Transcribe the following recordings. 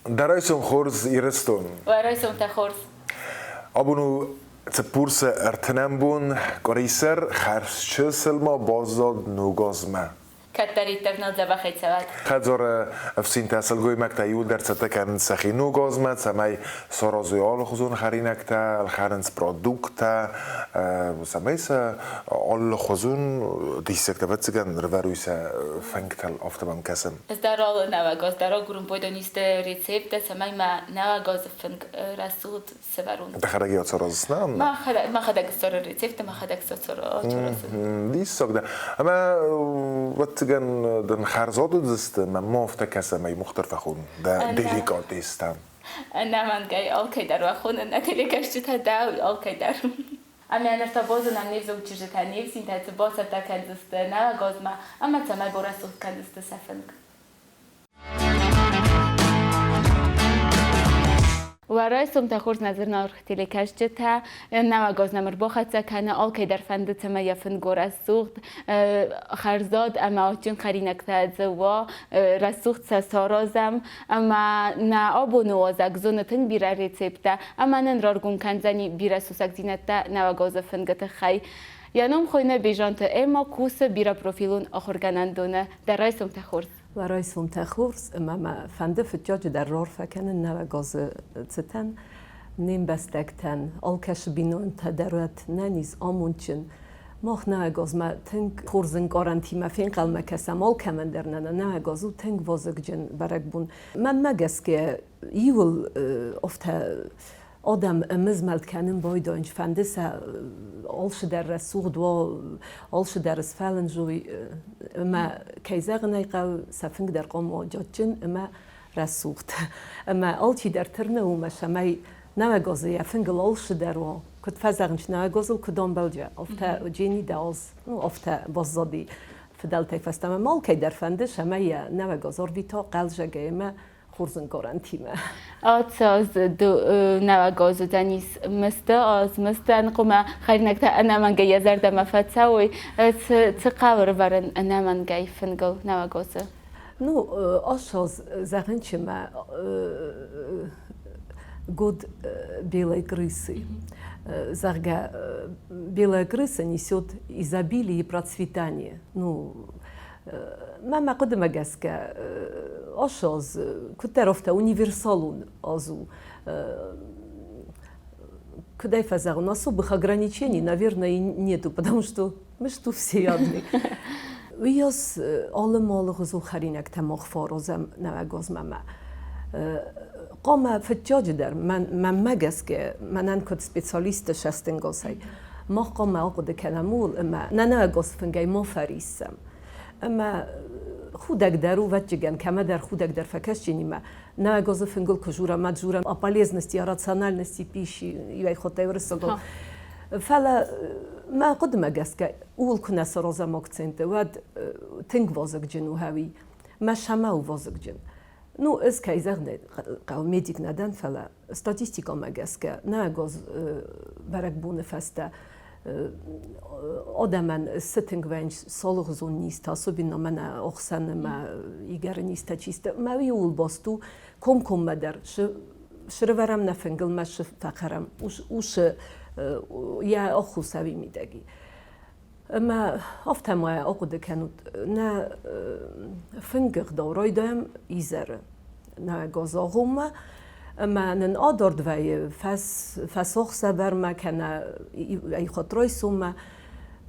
Дарайсом хорз ирестон. Варайсом та хорз. Абуну تپورس ارتنم بون قریسر خرچه سلما بازداد نوگازمه کتری ترنا زبخی سواد خزار افسین تحصیل گوی مکتایول در سطکن سخی نوگازمه سمی سارازویال خزون خرینکتا الخرنس پرودوکتا سمی سا آل خزون دیسکتا بتسگن روارویس فنگتل آفتبام کسم از در آل نوگاز در آل گروم بایدو نیست ریسیپت سمی ما نوگاز فنگ رسود سوارون دخرگی ات سارازس نام ما خدک سار ریسیپت ما خدک سار آچراسون دیست ساکده اما وقتگن دن خرزادو دست من مافته کسم ای مختلف خون ده دیلیکات دیستم نه من گای آل که در وخونه نکلی کشتی تا داوی آل که در اما انا ارتباطو نم نیفز و چیزی که نیفزین تا ارتباطو تا کندست نوگاز ما اما تمای برسول کندست سفنگ ورایسم تا خورد نظر نارختیلی کشته تا نوگاز نمر باخته کنه آل که در فنده تما یفن گور رسوخت خرزاد اما آچین خرینک تا زوا رسوخت سارازم اما نه آبو نوازک زونتن بیره ریسیپته اما نن رارگون کنزنی بیره سوسک زینته نوگاز فنگت خی یانم خوینه بیجانت اما کوس بیره پروفیلون آخرگنندونه در رایسم تا خورد ورایسم تخورس اما فنده فتجاج در رار فکنن نوگاز تتن نیم بستکتن آل کش بینون تدرات ننیز آمونچن ماخ نوگاز ما تنگ خورزن گارانتی ما فین قلمه کسم آل کمن درنن نوگازو تنگ وازگ جن برگ بون من مگس که ایول افته آدم مزملت کنن باید اینج فنده سا آلش در رسوق دوا آلش در اسفلن جوی اما کیزاق نیقو سفنگ در قام آجاتجن اما رسوقت اما آلچی در ترنه و مشمی نوگازه یفنگل آلش در و کد فزاقنش نوگازل کدام بلجه افته جینی داز افته بازدادی فدال تیفستم اما آل که در فنده شمی نوگازار بیتا قلجه گیمه خورزن گارانتیمه. آتساز دو نوگاز دنیس مسته آز مسته نقوم خیرنک تا انا من گی زرد مفتسوی تقاور ورن انا من گی فنگل نوگازه. نو آشاز زغنچه ما год белой крысы. Зарга белая крыса несет изобилие и процветание. Ну, мама قدما جاسكا أشخاص كتيرفتا универсалун азу куда يفزعوا нас особых ограничений наверное нету потому что мы что все одни وياس allemaal غزو خرينك تماخ فارزم نوگاز ماما قام فتجاج در من مگس که من انکد سپیسیالیست شستنگاسای ما قام آقد کلمول اما نوگاز فنگای ما فریسم اما خودک درو وجهن کما در خودک در факасчини ما نوگاز فنگل کجورا مجورا о полезности о рациональности пищи я их отеврсого فلا ما قدما جاسكا اول كنا سرازم اكسنت ود تنگ وازق جن وهوي ما شما وازق جن نو از کایزرنه قوم مدیک ندن فلا استاتستیکا مگسکه نگاز برگ بونه فسته آدمان ستنگ ونج سالغ زون نیست особенно من اخسن ما ایگر نیست چیست ما ویول باستو کم مدر شرورم نفنگل مش فقرم اوش یا آخو سوی میدگی ما افتم و آقد کنود نه فنگر دارای دام ایزر نه گازاغم ما نن آدرد وی فسخ سبر ما کنه ای خاطرای سوم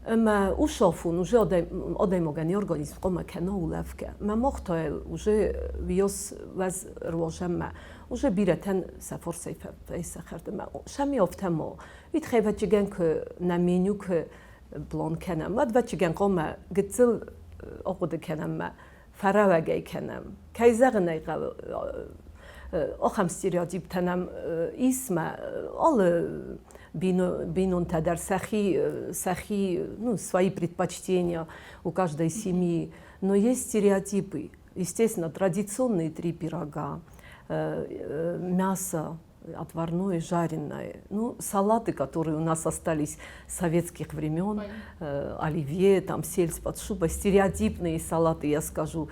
ما اوشافون وجه آدم مگنی ارگانیسم قم کنه ولف که ما مختایل وجه ویاس وز رواجم ما وجه بیرتن سفر سیف خرد ما شمی افتم ما وید خیلی جگن که نمینیو که بلان کنم ود وچگن قوم گتل آقود کنم ما فراوگی کنم کایزاق نیقل آخم استریاتیپ تنم اسم آل بینون تا در сахи ну свои предпочтения у каждой семьи но есть стереотипы естественно традиционные 3 пирога мясо отварное, жареное, ну, салаты, которые у нас остались с советских времен, оливье, там, сельдь под шубой, стереотипные салаты, я скажу.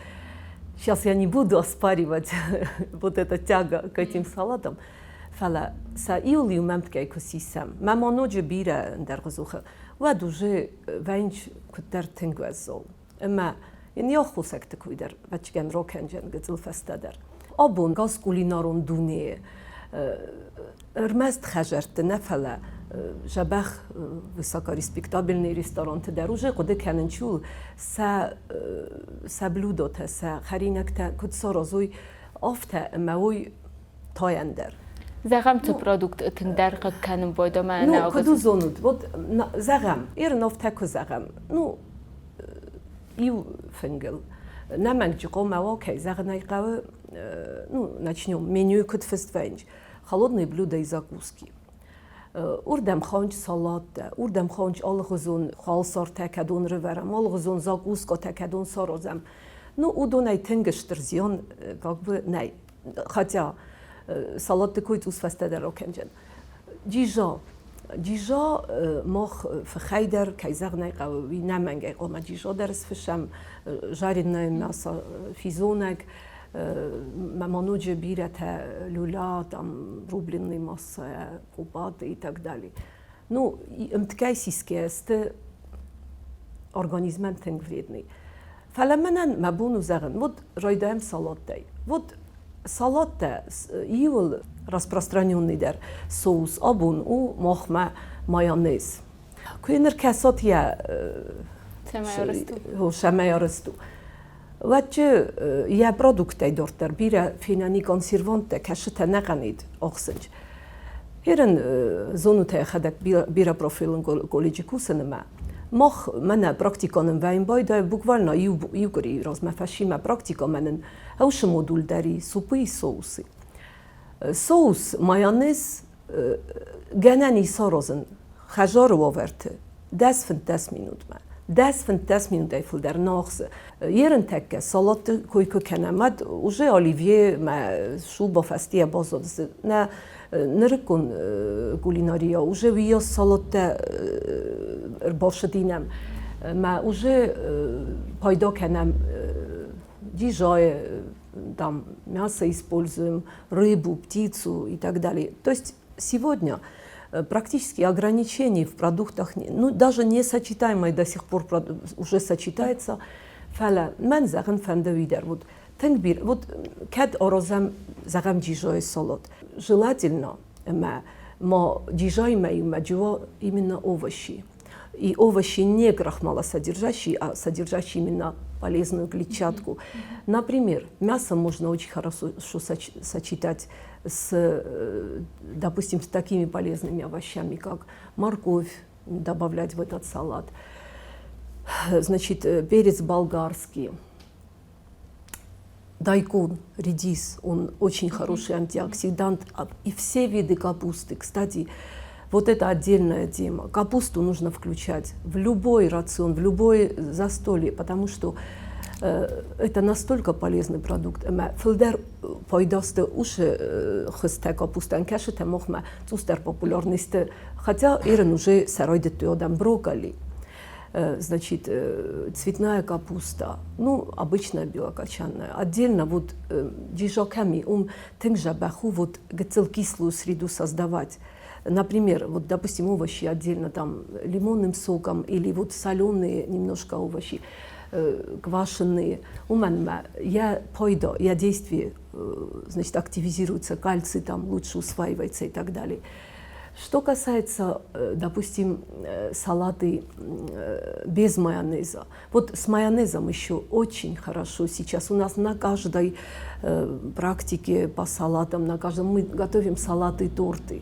сейчас я не буду оспаривать вот эта тяга к этим салатам. Фала са иули умемткей косисам. Мамоноджи бира дергозуха. Вад уже венч кутер тингвезол. Эма ин яхусек текуидер вачген рокенжен гзылфестедер. Абун газ кулинарон дуне. Эрмест хажерт нефала жабах высокореспектабельный ресторан тедер. Уже коде кененчул са блюдоте са харинекте кутсорозуй афте эмауй таяндер. زغم تو پرودکت تندر کنم باید من نو کدو زند بود زغم نفت تکو زغم نو ایو فنگل نمنگ جقو مواقعی زغنای قوه ну начнем меню код фественч холодные блюда и закуски урдам хонч салат урдам хонч алгызун халсар такадон реверам алгызун закуска такадон сорозам ну удонай тенгештерзион как бы най хотя салат такой усфастедер рокенжен جیجا مخ فخیدر کیزر نگاوی نمنگه قوم جیجا درس فشم جارین ناسا فیزونگ ممنوج بیرت لولات ام روبلینی ماس قباد і так далі. Ну, امتکایسیسکی است организмен тенг вредный. فلمنن مبونو زغن ود رایدایم салат دی. ود салат иул распространенный der соус абун у мохма майонез. Куинер касот я шамаярсту. Ваче я продукты дортер бира финани консерванте кашта наганид оксенч. Херен зонуте хадак бира профилен колледжикусенема. Мох мене практиканен вайнбайда буквально югри размафашима практика менен ауше модул дари супы и соусы. Соус майонез генени сорозен хажар воверте 10 минут ма 10 минут айфл در ناخس یرن تک سالات کویکو کنمد уже оливье ма шуба фастия базодс نه نرکن کولیناریا уже ویا سالات باشدینم ما уже пайда کنم дижай там мясо используем, рыбу, птицу и так далее. То есть сегодня практически ограничений в продуктах, ну даже несочетаемое до сих пор уже сочетается. Фала мен заган фандавидер вот тенгбир вот кад орозам загам дижой салат. Желательно ма дижой маджуа именно овощи. И овощи не крахмалосодержащие, а содержащие именно полезную клетчатку. Например, мясо можно очень хорошо сочетать с, допустим, с такими полезными овощами, как морковь, добавлять в этот салат. Значит, перец болгарский, дайкон, редис, он очень хороший антиоксидант. И все виды капусты, кстати, вот это отдельная тема. Капусту нужно включать в любой рацион, в любое застолье, потому что это настолько полезный продукт. Филдер пайдасты уши хысте капустан кашите мохма цустер популярности, хотя ирен уже саройдет тюдам брокколи. Значит, цветная капуста, ну, обычная белокочанная. Отдельно вот дижоками тенгжа баху вот кислую среду создавать. Например, вот, допустим, овощи отдельно там лимонным соком или вот соленые немножко овощи, квашеные. Я пойду, я действие, значит, активизируется, кальций там лучше усваивается и так далее. Что касается, допустим, салаты без майонеза. Вот с майонезом еще очень хорошо сейчас. У нас на каждой практике по салатам, на каждом мы готовим салаты и торты.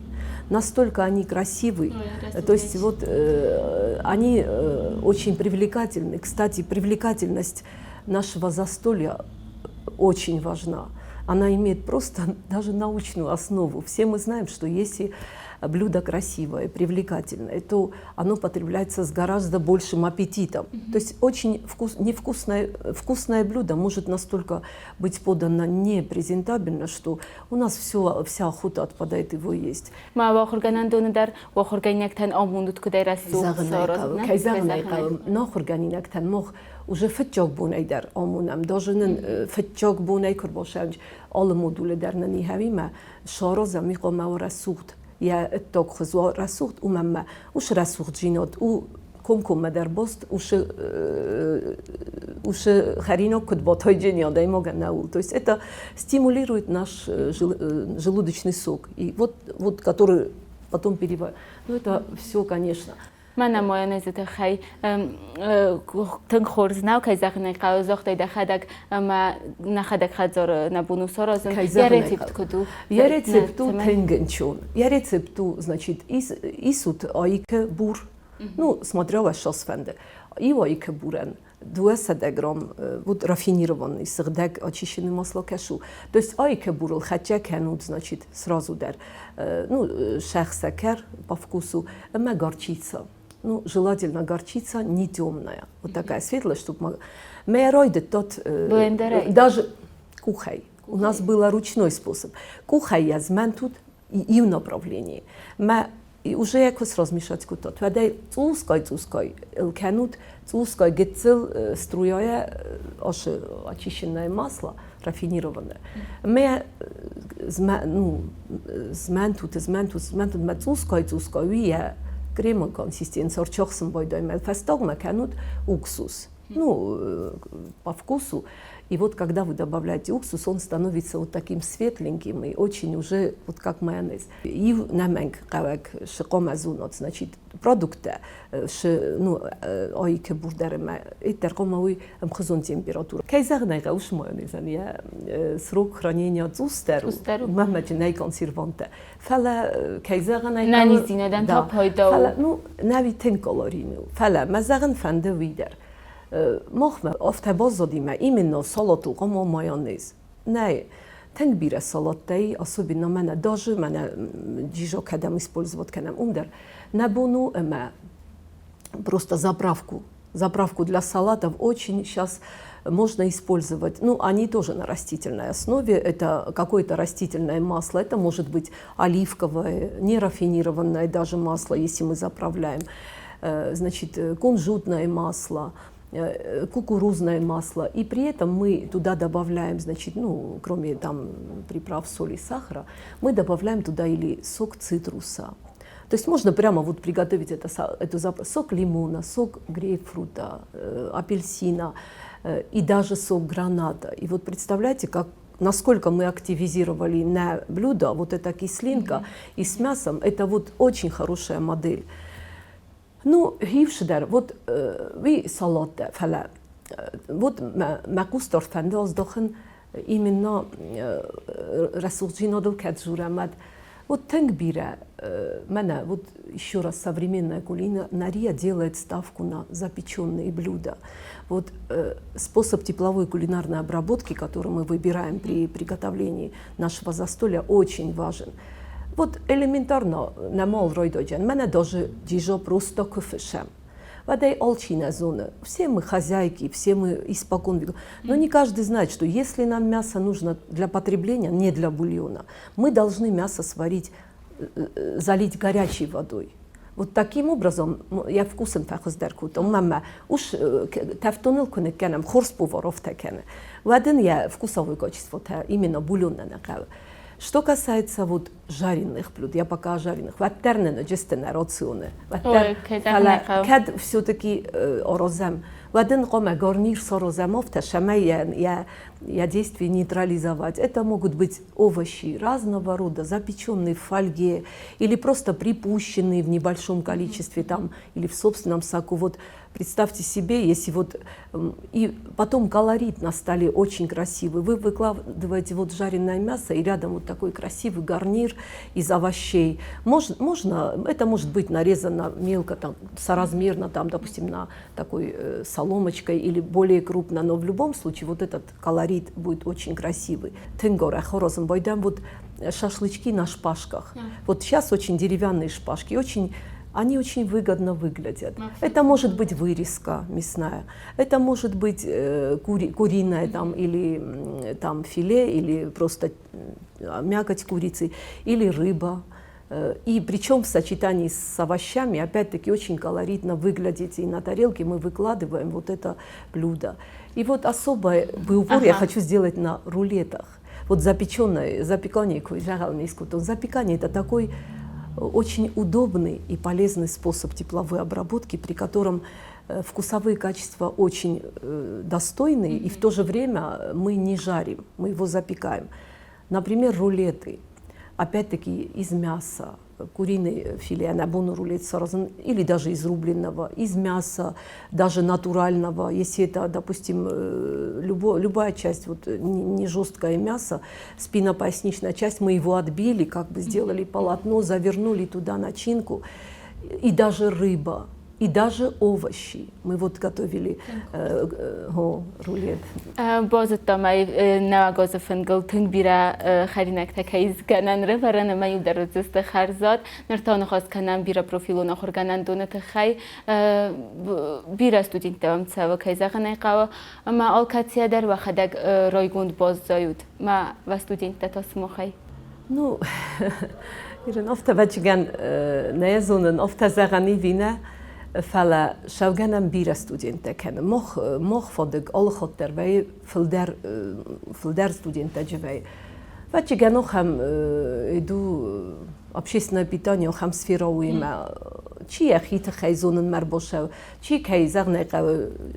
Настолько они красивые. То есть вот они очень привлекательны. Кстати, привлекательность нашего застолья очень важна. Она имеет просто даже научную основу. Все мы знаем, что если блюдо красивое, привлекательное, то оно потребляется с гораздо большим аппетитом. То есть очень вкусное блюдо может настолько быть подано непрезентабельно, что у нас вся охота отпадает его есть. уже фитчок буней در آمونم داشتن فitчок بونی کر باشند آل مدل در ننی همی شارا زمی قام و رسوخت یا اتاق خزوا رسوخت ما وش رسوخت جینات او کم در باست уж харина кудботой джениада и мога наул. То есть это стимулирует наш желудочный сок, и вот который потом переваривает. Ну это все, конечно. من نمایان زد خی تن خورزناو که زخنه قوزخت ایده خدک ما نخدک خدزار نبونو سرازم я рецепт куду. Я рецепту тенгенчон. Я рецепту, значит, исут айке бур. Ну, смотря ваш шосфенде. И айке бурен. 200 грамм вот рафинированный сырдак очищенный масло кашу. То есть айке бурл хотя канут, значит, сразу дар. Ну, шах-сакер по вкусу, горчица. Ну, желательно горчица не темная, вот такая светлая, чтобы майоройдет тот даже кухай. У нас был ручной способ. Кухай я змен тут и в направлении. И уже якось размешать кутот. Ведь цускай канут цускай гецел струяя аж очищенное масло рафинированное. Мы змен тут мы цускай я крема консистенция орчохсом бойдой фестогма канут уксус. Ну, по вкусу. И вот когда вы добавляете уксус, он становится вот таким светленьким и очень уже вот как майонез. И наменг кавек шикомазунот, значит, продукты, ну, айке бурдерема, это комовый мхозон температура. Кайзагнайга уж майонез, я срок хранения цустеру, мамачинай консерванта. Фала кайзагнайга. Нанизинедан та пайда. Фала, ну, нави тен калорийну. Фала мазагн фанде видер. مخمه افته باز دادیم ایمنا سالات و قم مایونیز نه تنگ بیره سالاتای особенно من даже من جیجا کدام использовать کنم در набуну эма просто заправку для салатов очень сейчас можно использовать. Ну, они тоже на растительной основе. Это какое-то растительное масло. Это может быть оливковое, нерафинированное даже масло, если мы заправляем. Значит, кунжутное масло, кукурузное масло. И при этом мы туда добавляем, значит, ну, кроме там приправ, соли, сахара, мы добавляем туда или сок цитруса. То есть можно прямо вот приготовить эту сок лимона, сок грейпфрута, апельсина и даже сок граната. И вот представляете, насколько мы активизировали на блюдо вот эта кислинка и с мясом. Это вот очень хорошая модель. Ну, гившдер, вот вы салат фала, вот макустор фандаз дохен именно рассуждено дол каджурамад. Вот тенгбира, мене, вот еще раз современная кулинария делает ставку на запеченные блюда. Вот способ тепловой кулинарной обработки, который мы выбираем при приготовлении нашего застолья, очень важен. Вот элементарно на мол ройдоджан, мене даже дижо просто кофешем. Водай алчина зона. Все мы хозяйки, все мы испокон веков. Но не каждый знает, что если нам мясо нужно для потребления, не для бульона, мы должны мясо сварить, залить горячей водой. Вот таким образом, я вкусен фахоздерку, то мама уж тавтонил конекенем, хорс поваров текене. В один я вкусовое качество, именно бульонное накал. Что касается вот жареных блюд, я пока о жареных. Ваттернено, джестена, рационы. Кад все-таки орозем. В один коме гарнир с ороземов, ташаме я действие нейтрализовать. Это могут быть овощи разного рода, запеченные в фольге или просто припущенные в небольшом количестве там или в собственном соку. Вот представьте себе, если вот и потом колорит на столе очень красивый. Вы выкладываете вот жареное мясо и рядом вот такой красивый гарнир из овощей. Можно, это может быть нарезано мелко, там, соразмерно, там, допустим, на такой соломочкой или более крупно, но в любом случае вот этот колорит будет очень красивый. Тенгора, хорозом, бойдам вот шашлычки на шпажках. Вот сейчас очень деревянные шпажки, они очень выгодно выглядят. Это может быть вырезка мясная, это может быть куриная там, или там, филе, или просто мякоть курицы, или рыба. И причем в сочетании с овощами, опять-таки, очень колоритно выглядит. И на тарелке мы выкладываем вот это блюдо. И вот особый упор я хочу сделать на рулетах. Вот запекание, запекание это такой очень удобный и полезный способ тепловой обработки, при котором вкусовые качества очень достойные, и в то же время мы не жарим, мы его запекаем. Например, рулеты, опять-таки из мяса, куриный филе, анабону рулет или даже из рубленного, из мяса, даже натурального, если это, допустим, любая часть, вот не жесткое мясо, спиннопоясничная часть, мы его отбили, как бы сделали полотно, завернули туда начинку, и даже рыба. И даже овощи. Мы вот готовили рулет. Бозотта май навагоза фенгл тынгбира харинак такайз ганан реварана май ударозеста харзат нартан хас канан бира профилу нахор ганан дона тхай бира студентам цава кайзагана қава ама алкация дар вахадаг ройгунд боз зают ма ва студентта тасмохай. Ну, ирен офта вачган наязунен офта загани вина فلا شوگنم بیر استودنت کنه مخ فادق آل خاطر وی فلدر استودنت جوی و چه گنو هم دو آبشیسنا بیتانی هم سفیراوی ما چی اخیت خیزونن مر باشه چی کی زغنه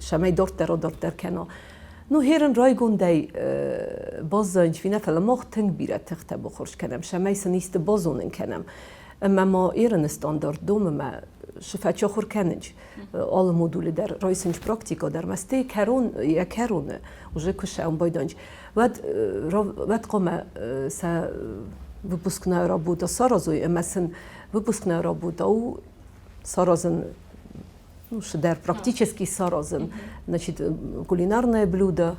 شمای دورتر کنه نو هرن رایگوندی بازنج فینا فلا مخ تنگ بیره تخته بخورش کنم شمای سنیست بازونن کنم اما ما ایران استاندارد دوم ما شفاعت خور کنج آل مدل در رایسنج پراکتیکا در مسته کرونه уже کشه باید وقت قام سا выпускная работа саразуй эмесен выпускная работа у саразен ну шедер практически саразен значит кулинарное блюдо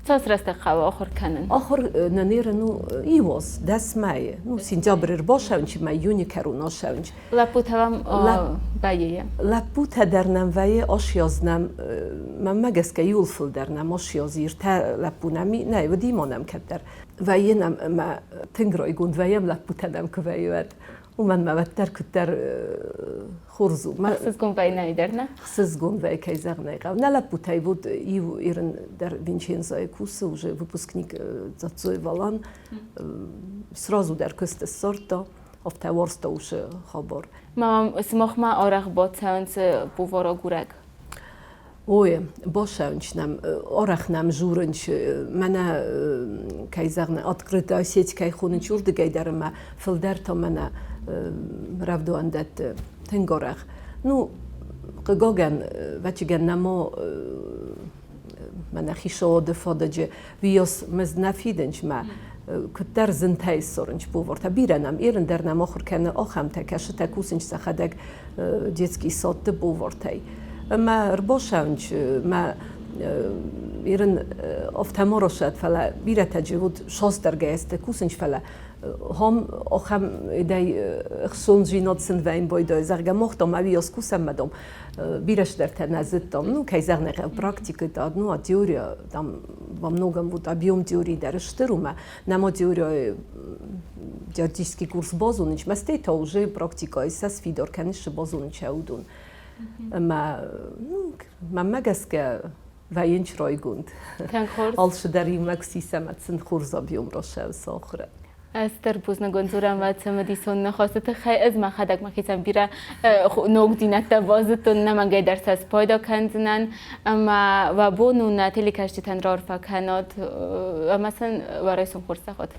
Сасрасте خوا آخر کنن. آخر ننیر نو ایواز دست مایه نو سینجابر باشونچ مایونی کرونا شونچ. لپوت هم بایه. لپوت درنم ویه آشیازنم من مگس که یولفل درنم آشیازیر تا لپونمی نه و دیمانم کدر ویه نم ما تنگرای گوند ویم لپوت نم که ویه و من مبتر کتر خورزو. خصوص گون وی نیدر نه؟ خصوص گون وی که زغ نیقاو. نه لپوتای بود ایران در وینچنزای کوسه уже выпускник зацой валан сразу در кст сорта офтаворста уже хабар. Мам смахма арах бацанс бувара гурак. Ой, башаунчнам, арахнам журынч, мана кайзагна открытая сеть кайхунч урдыгайдарыма филдерта мана равдуандет тенгорах. Ну, قگاگن وچگن نما من خیشاد فادج ویاس مز نفیدنش ما کتر زنتای سرنج بورد. بیرنم ایران در نما خور کنه آخم تکش تکوسنج سخدگ دیتکی سات بوردای. ما رباشنج ما ایران افتمارشت فلا بیره تجربت شاست درگه است کوسنج فلا هم آخم دی خسونجی ناتسن وین باید زرگ مختم اویاس کوسم مدام بیرش در تنازت دام نو که زرگ نخ پراکتیک داد نو تئوریا دام و mnogam بود объем теории درش تروما نما теория теоретический курс базунич масте то уже практика из сфидор конечно базунич аудун ما مگسکه وینچ رایگوند. آلش داری مکسی سمت سن خورزا بیوم راشه و ساخره. استر بوزن گنزورم و تمدیسون نخواست خیلی از ما خدک مخیتم بیره نوگ دینت بازتون نمگه درس از پایدا کنزنن اما و بونو نتیلی کشتی تن رار فکناد مثلا برای سوم خورسه خود.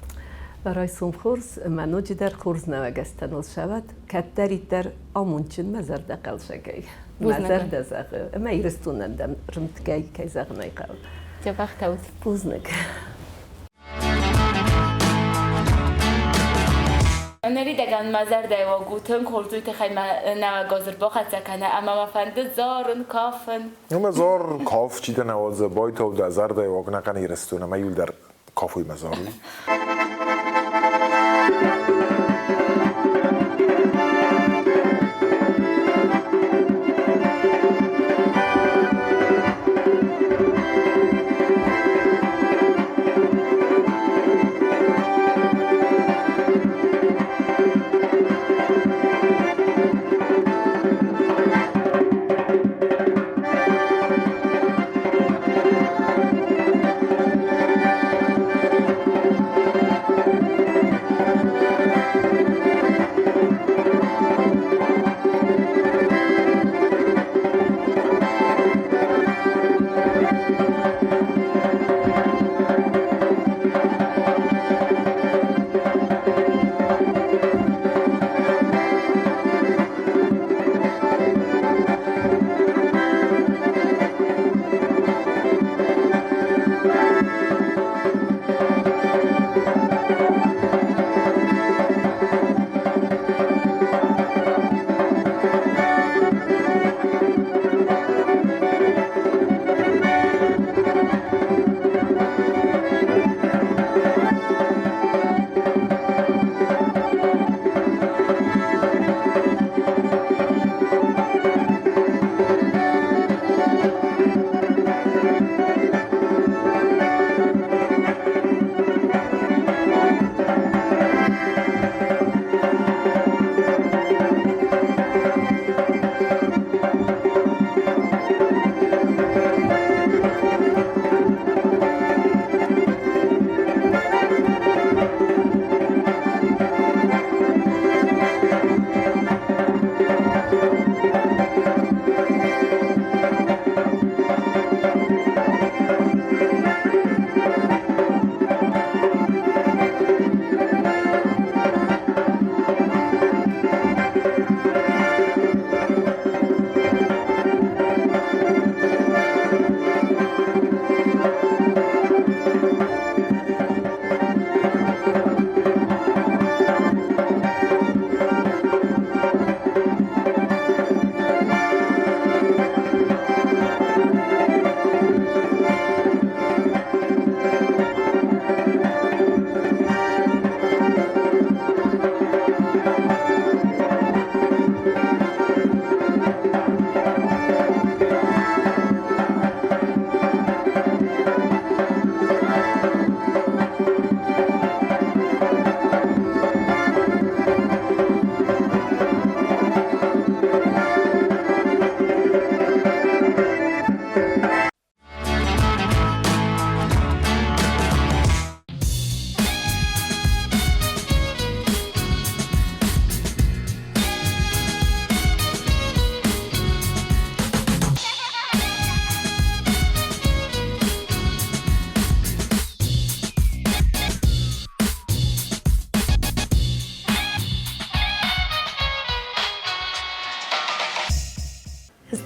برای سوم خورس منوجی در خورز نوگستن شود کتری در آمونچن مزر دقل شگی. مزر دزاق ما ایرستونن دم رمتگی که زاق نیقل. چه وقت اوت؟ بوزنک. نریدگان مزر دیوا گوتن کردوی تخیل نوگازر باخت سکنه اما مفنده زارن کافن. مزار کاف چیده نواز باید و دزار دیوا نکن ایرستونه ما یول در کافوی مزاری.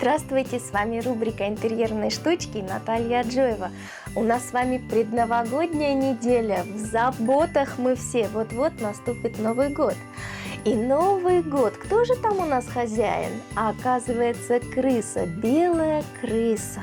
Здравствуйте, с вами рубрика «Интерьерные штучки» Наталья Аджоева. У нас с вами предновогодняя неделя, в заботах мы все, вот-вот наступит Новый год. И Новый год, кто же там у нас хозяин? А оказывается, крыса, белая крыса.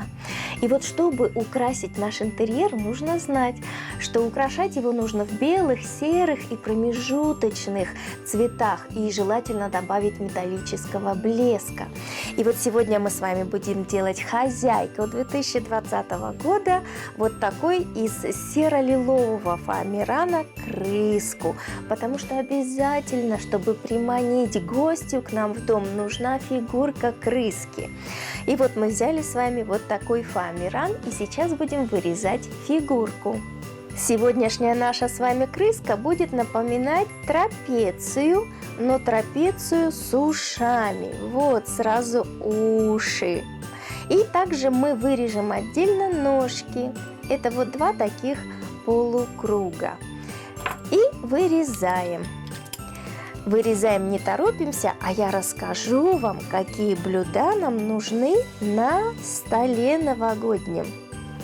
И вот чтобы украсить наш интерьер, нужно знать, что украшать его нужно в белых, серых и промежуточных цветах. И желательно добавить металлического блеска. И вот сегодня мы с вами будем делать хозяйку 2020 года вот такой из серо-лилового фоамирана крыску. Потому что обязательно, чтобы приманить гостю к нам в дом, нужна фигурка крыски. И вот мы взяли с вами вот такой фоамиран и сейчас будем вырезать фигурку. Сегодняшняя наша с вами крыска будет напоминать трапецию, но трапецию с ушами. Вот сразу уши. И также мы вырежем отдельно ножки. Это вот два таких полукруга. И вырезаем. Вырезаем, не торопимся, а я расскажу вам, какие блюда нам нужны на столе новогоднем.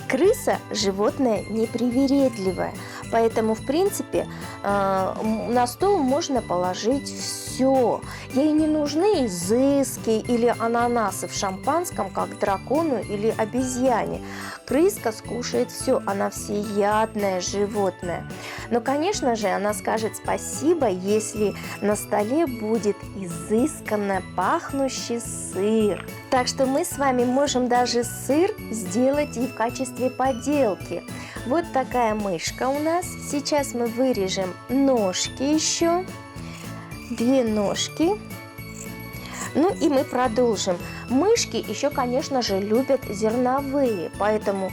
Крыса – животное непривередливое, поэтому, в принципе, на стол можно положить все. Ей не нужны изыски или ананасы в шампанском, как дракону или обезьяне. Крыска скушает все, она всеядное животное. Но, конечно же, она скажет спасибо, если на столе будет изысканно пахнущий сыр. Так что мы с вами можем даже сыр сделать и в качестве поделки. Вот такая мышка у нас. Сейчас мы вырежем ножки еще. 2 ножки. Ну и мы продолжим. Мышки еще, конечно же, любят зерновые, поэтому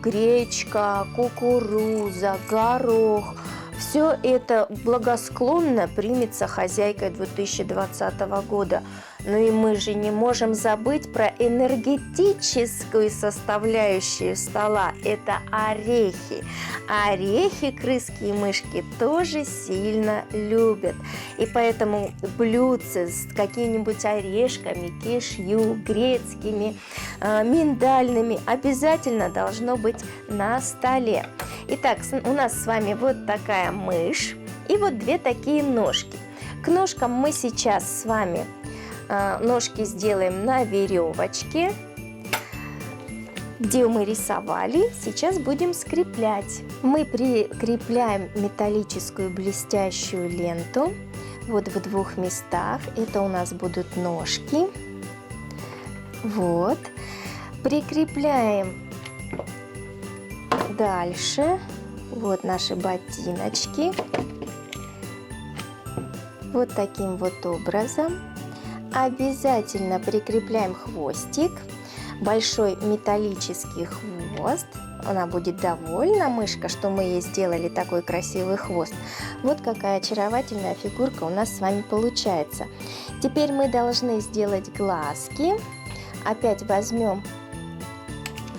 гречка, кукуруза, горох, все это благосклонно примется хозяйкой 2020 года. Ну и мы же не можем забыть про энергетическую составляющую стола. Это орехи. Орехи крыски и мышки тоже сильно любят. И поэтому блюдце с какими-нибудь орешками, кешью, грецкими, миндальными обязательно должно быть на столе. Итак, у нас с вами вот такая мышь и вот 2 такие ножки. К ножкам мы сейчас с вами ножки сделаем на веревочке, где мы рисовали. Сейчас будем скреплять. Мы прикрепляем металлическую блестящую ленту вот в 2 местах. Это у нас будут ножки. Вот. Прикрепляем дальше. Вот наши ботиночки. Вот таким вот образом. Обязательно прикрепляем хвостик, большой металлический хвост. Она будет довольна, мышка, что мы ей сделали такой красивый хвост. Вот какая очаровательная фигурка у нас с вами получается. Теперь мы должны сделать глазки. Опять возьмем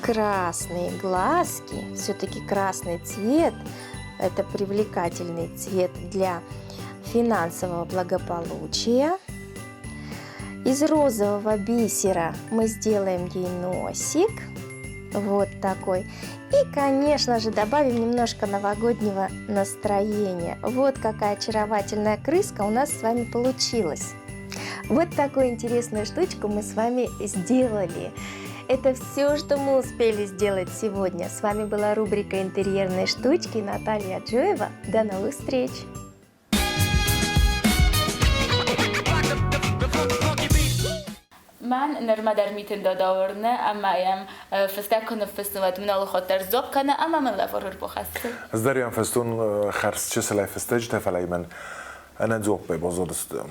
красные глазки. Все-таки красный цвет – это привлекательный цвет для финансового благополучия. Из розового бисера мы сделаем ей носик, вот такой. И, конечно же, добавим немножко новогоднего настроения. Вот какая очаровательная крыска у нас с вами получилась. Вот такую интересную штучку мы с вами сделали. Это все, что мы успели сделать сегодня. С вами была рубрика «Интерьерные штучки» Наталья Аджоева. До новых встреч! من نرمدر میتن داداورنه اما ایم فستک کنه فستوات منال خاطر زوب کنه اما من لفرور بخسته Zdarjam festun xarsçısılay festej tefelaymen ana zoq be bozodustum.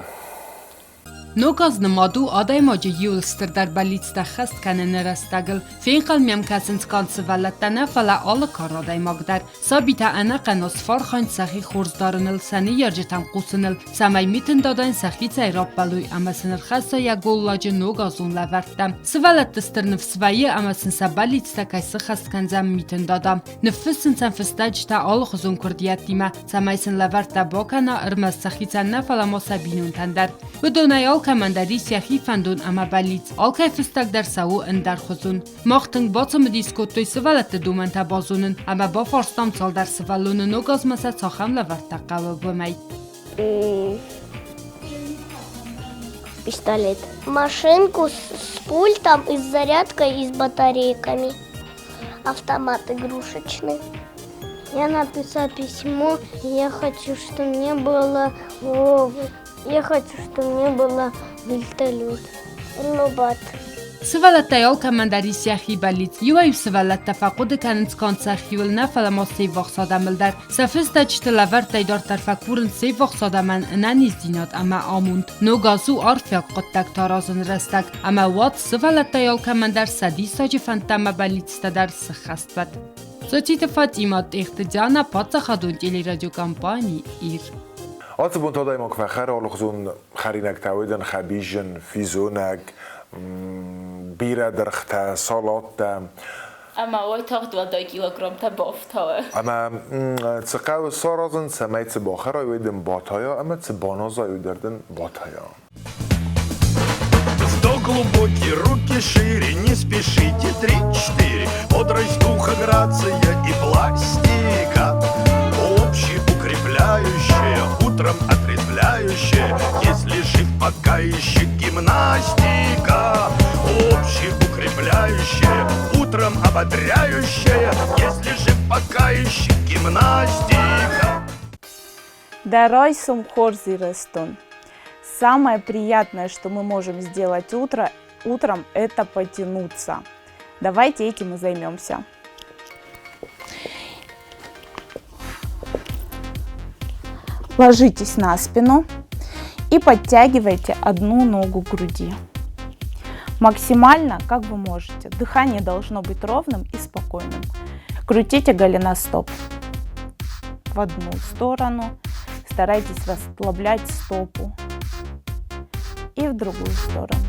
Նոկազ նմադու ադայմաջը յուլստր դարբալից տախաստ կանե նրաստագլ, ֆինխալ միամքասնց կանցվալատանա ֆալա ալը կարադայ մագդար, սաբիտա անա qanոս ֆարխան սախի խուրզդարնլ, սանի երջետան qusınıl, սամայ միտն դադայն սախի ծայրապալույ ամասնր խասա յագոլլաջը նոկազուն լավարտամ, սվալատստր նվսվայի ամասն սաբալից տակայսը խասկանձամ միտն դադամ, նվսն ցան ֆստաջ տա ալ խզուն kurdiyatima, սամայսն լավարտա բոքանա ըրմաս սախիցաննա ֆալամոսա բինուն տանդար, վդոնայալ կամանդարի սյախի ֆանդուն ամաբալից, ալքայ ֆստակ դարսաու ընդարխոզուն։ Մողտնգ բոցը մդիսկոտույ սվալատը դումն տաբազունն, ամա բոֆորստամ ծալ դարսվալունը նոգազ մասա ծախամ լավարտակավը բմայ։ Пистолет. Машинку с пультом и с зарядкой и с батарейками. Автомат игрушечный. Я написала письмо. Я хочу, чтобы мне было вертолет. Робот. Սվալատայալ կամանդարի սյախի բալից, յուայու սվալատ տավակոդը կաննց կանցախիուլ նավալամո սեյ վողսադամլդար, սավստա չտլավար տայդար տարվակուրն սեյ վողսադաման ընանիz դինատ ամա ամունդ, նոգազու արվյակ qottak tarazın rəstək, ամա վատ սվալատայալ կամանդար սադի սաջի ֆանտամա բալից ստադար սխաստվատ։ Սոչիտը Ֆատիմատ Էխտիջանա պատսախադուն տելերադիոկամպանի իր։ Ացբուն տադայմոք վախար ալուխզուն խարինակ տավույդն խաբիժն, ֆիզունակ, بیره درخته سالات اما وای تاخت و 2 کیلوگرم تا بافتاوه اما تقو سارازن سمیت باخر آیویدن باتایا اما تباناز آیویدردن باتایا 100 глубокие, руки шире, не спешите, 3-4 бодрость духа, грация и пластика. Общеукрепляющая, утром отрезвляющая, если жив пока еще гимнастика. Общеукрепляющая, утром ободряющая, если жив пока еще гимнастика. Дарой сумхорзи растун. Самое приятное, что мы можем сделать утром, это потянуться. Давайте этим и займемся. Ложитесь на спину и подтягивайте одну ногу к груди. Максимально, как вы можете. Дыхание должно быть ровным и спокойным. Крутите голеностоп в одну сторону. Старайтесь расслаблять стопу. И в другую сторону.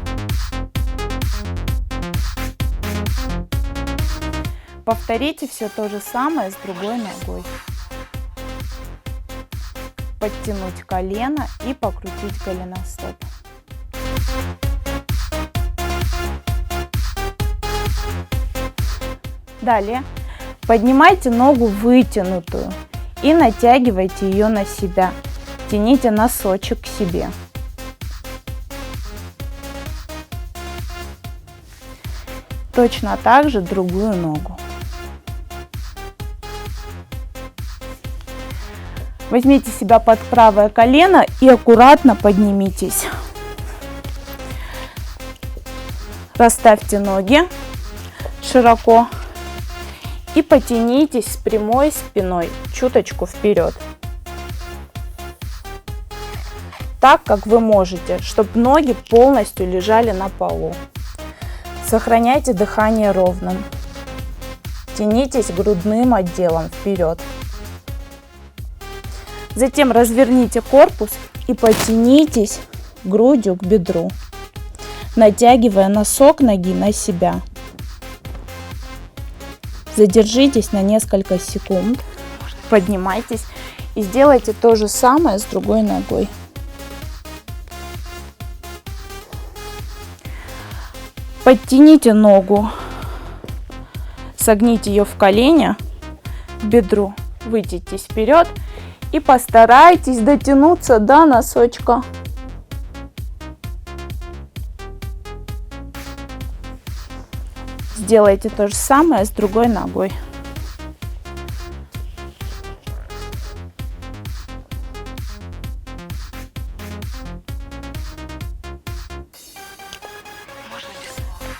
Повторите все то же самое с другой ногой. Подтянуть колено и покрутить голеностоп. Далее поднимайте ногу вытянутую и натягивайте ее на себя. Тяните носочек к себе. Точно так же другую ногу. Возьмите себя под правое колено и аккуратно поднимитесь. Расставьте ноги широко и потянитесь с прямой спиной чуточку вперед. Так, как вы можете, чтобы ноги полностью лежали на полу. Сохраняйте дыхание ровным. Тянитесь грудным отделом вперед. Затем разверните корпус и потянитесь грудью к бедру, натягивая носок ноги на себя. Задержитесь на несколько секунд, поднимайтесь и сделайте то же самое с другой ногой. Подтяните ногу, согните ее в колени, к бедру, вытянитесь вперед и постарайтесь дотянуться до носочка. Сделайте то же самое с другой ногой.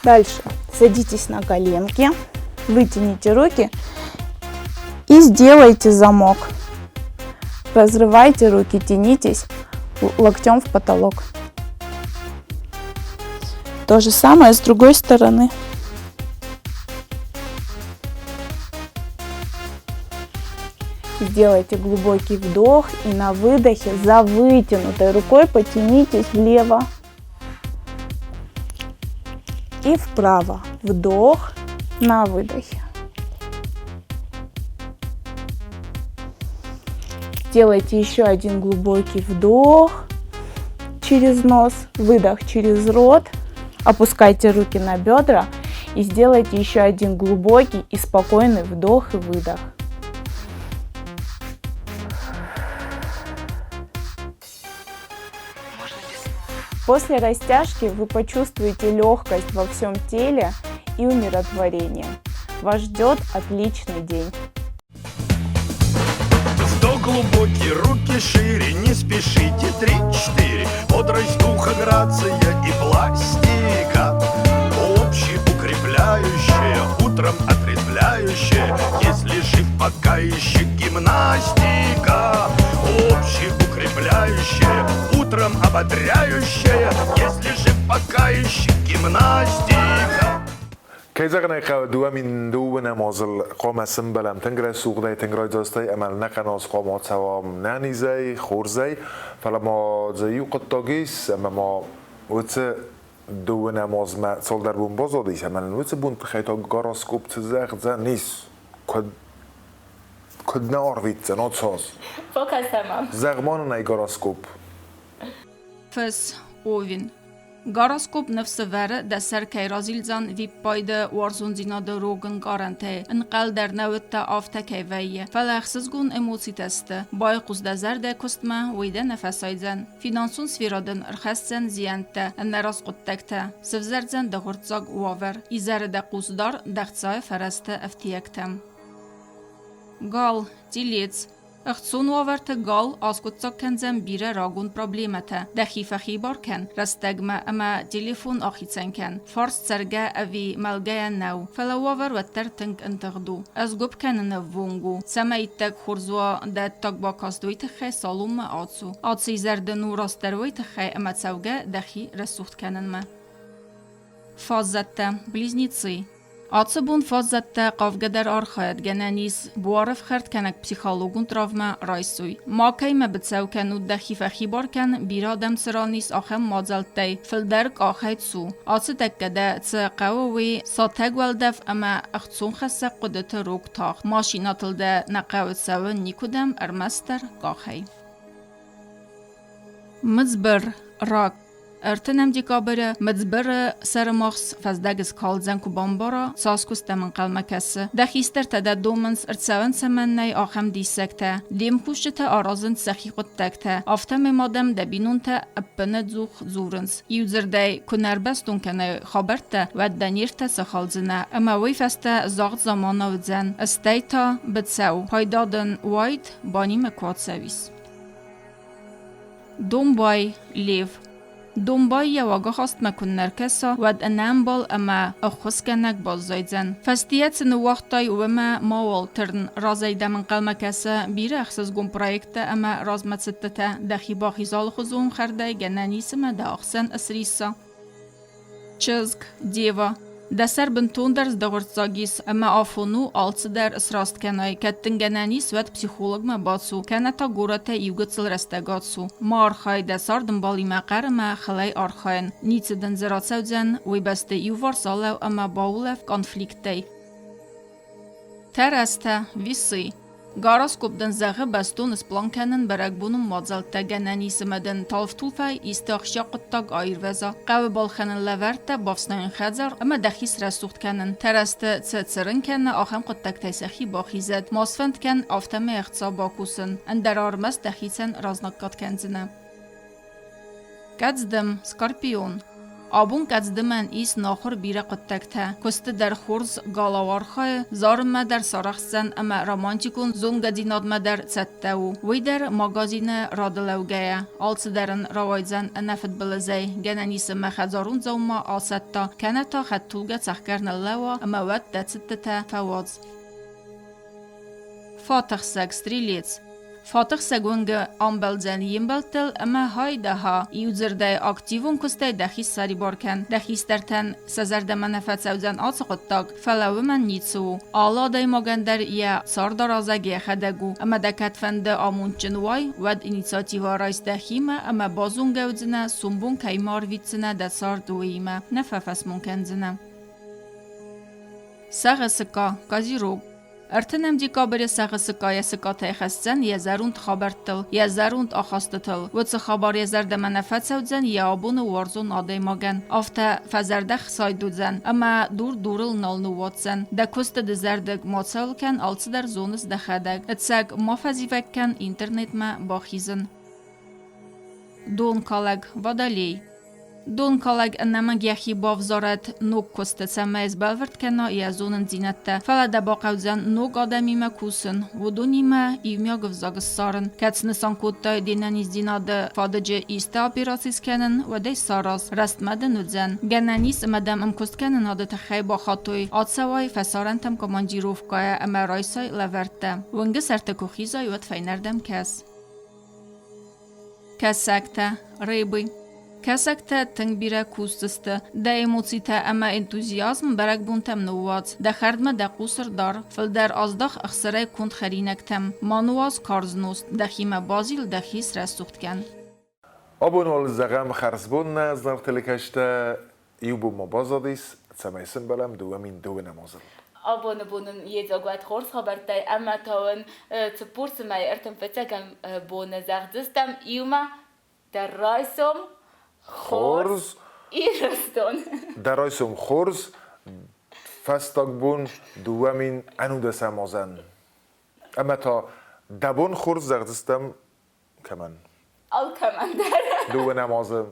Дальше садитесь на коленки, вытяните руки и сделайте замок. Разрывайте руки, тянитесь локтем в потолок. То же самое с другой стороны. Сделайте глубокий вдох и на выдохе за вытянутой рукой потянитесь влево и вправо. Вдох на выдохе. Сделайте еще один глубокий вдох через нос, выдох через рот. Опускайте руки на бедра и сделайте еще один глубокий и спокойный вдох и выдох. После растяжки вы почувствуете легкость во всем теле и умиротворение. Вас ждет отличный день. Вдох глубокий, руки шире, не спешите, 3-4. Бодрость духа, грация и пластика. Общеукрепляющая, утром отрезвляющая, если жив пока еще гимнастика. Общеукрепляющая, утром ободряющая, если жив пока еще гимнастика. كيزغنا خودوا من دو نمازل قام سنبلم تنگره سوقده تنگره داسته عمل نکناس قامات سوام ننیزی خورزی فلما زیو قطاگیس اما ما وچه دو نماز ما سال در بون بازادیش عمل وچه بون خیتا گاراسکوب تزخ زن نیست کد ناروید زنات ساز فوکس تمام زغمان نای گاراسکوب Fës ovin. Garoskop nëfsëvere dhe ser kejrazilzan vi pajde warzunzina dhe rogën garante, në qel der nëvëtta afte kejveje. Feleksës gun emociteste, baj kus dhe zerde kustme, ujde nefesajzen. Finansun svirodën rkhescen zjente, në raskut tekte, sëvzerdzen dhe hurtzag uaver, i zere dhe kusdar dhe khcaj fereste eftijektem. Gal, tilec, Ëhtësun uaver të gal, askut cok këndzem bire ragun problemete, dhe khife khibarken, rastegme ama telefon akhitsenken, fars cerge avi malgeja nau, fela uaver wetter tënk întëgdu, azgup ken në vungu, sema i tek hurzua dhe tok bakasdoj të khe salum me atsu, atsi i zerdënu rastervoj të khe ama cauge dhe khi resuht kenen me. Fazette, bliznici. Atse bun fazette qavgeder arxayet genenis buaref xert kenek psixologun travme rajsuj. Ma kej me bëtsew kenu dhe khife khibarken bira dem sëranis achem madzeltej, filderk axajt su. Atse tekkede ce qawawi sa tegweldef ama ahtsun khesse qudete rog taq. Mashinatılde ne qawet sewe nikudem ermester qaxaj. Mızbır, rak. ارتنم دیکابره مدبر سر مخص فزدگز کالزن کو بامبارا ساسکوس تمن قلمکسه دخیستر تده دومنس ارتسون سمنی آخم دیسکته دیم پوشته آرازن سخی قد تکته آفتم مادم دبینون تا اپنه زوخ زورنس یوزرده کنربستون کنه خابرته و دنیرته سخالزنه اما وی فسته زاغت زمانه ودزن استیتا بدسو پایدادن واید بانی مکوات سویس دومبای لیو دنبای یواگه خواست مکن نرکسا ود انام بال اما اخوز کنک باز زایدزن. فستیت سن وقتای وما ماول ترن رازایده من قلمه کسا بیره اخصاص گون پرویکت اما رازمت ستته دخی باخی زال خوزون خرده گنانیسم ده اخسن اسریسا. چزگ دیوا دسر بنتوندرز دغرتزاگیس اما آفونو آلتس در اسراست کنای کتن گنانیس ود پسیخولوگ ما باتسو کنه تا گورته ایوگتسل رستگاتسو ما آرخای دسار دنبالی مقر ما خلای آرخاین نیتس دن زرات سوزن وی بسته ایوار سالو اما باولف کنفلیکتی ترسته ویسی Garoskop den zaghe bastun splan kenen beregbunum madzelte genenisimeden talftulfay istaqshaqtag ayirveza qav balxanen leverte bafsnayn khazar ama dakhis rasucht kenen teraste tsetserin kenne axam qottak taysaxi baxizet masfent ken aftame iqtsa bakusen andararmas dakhisen raznaqat kenzine Kazdem skorpion Abun kazdimen is nakhur bire qottakta koste der khurz galawarkhay zarma der saraxsen ama romantikun zungadinad madar tsattau wider magazine radlawgaya altsderin rawayzan anafat bilazay genanis ma khazarun zawma asatta kanata khattulga tsahkarna lawa ama wat datsitta fawaz Fatih sag strelets Fatih Segwenge ambelzen yimbeltel ama haydaha yuzerde aktivun kustay dakhis saribarken dakhisterten sezerde manafat sawzan atsaqtag falaweman nitsu ala day magender ya sardarazagi khadagu ama dakatfende amunchinway wad initiativa rais dakhima ama bazun gawdzina sumbun kaymar vitsina da sarduima nafafas munkenzina Sagasika Kazirog ارتنم دی کابر سقای سکاته خستن یزاروند خبرتل یزاروند آخاستتل و چه خبر یزار دمنفت سودزن یا آبون وارزون آدای ماگن آفته فزردخ سایدودزن اما دورل نال نواتزن دکست دزردگ ماتسال کن آلس در زونس دخدگ اتساگ مافزیفک کن اینترنت ما باخیزن دون کالگ ودالی دون کالگ نمگ یخی بافزارت نوک کست سمایز بالورد کنا یازونن زینته فلا دباقوزن نوک آدمی ما کوسن و دونی ما ایمیا گفزاگ سارن کتس نسان کودتای دینانی زیناده فادجه ایستا پیراسیس کنن و دی ساراس رست مده نوزن گنانیس مدام امکست کنن آده تخی با خاطوی آدسوای فسارنتم کمانجیروف کای اما رایسای لورته ونگ سرتکو خیزای ود فینردم کسکته ریبی کسکته تنگ بیره کوستسته ده ایموسیته اما انتوزیازم برک بونتم نوواز ده خردمه ده قوسر دار فل در ازدخ اخسره کند خرینکتم مانواز کارزنوست ده خیمه بازیل ده خیس رستوخت کن آبون والزغم خرسبون از نرتلکشته یوبو مبازادیس سمیسن بلم دوامین دو نمازل آبون بونن یه زاگوات خورس خبرتای اما تاون تپورس مای ارتم فتاکم بون زغدستم ایوما در رایسم خورز ایرستون در رایسم خورز فستاک بون دوامین انوده سمازن اما تا دبون خورز زغدستم کمن آل کمن در دو نمازم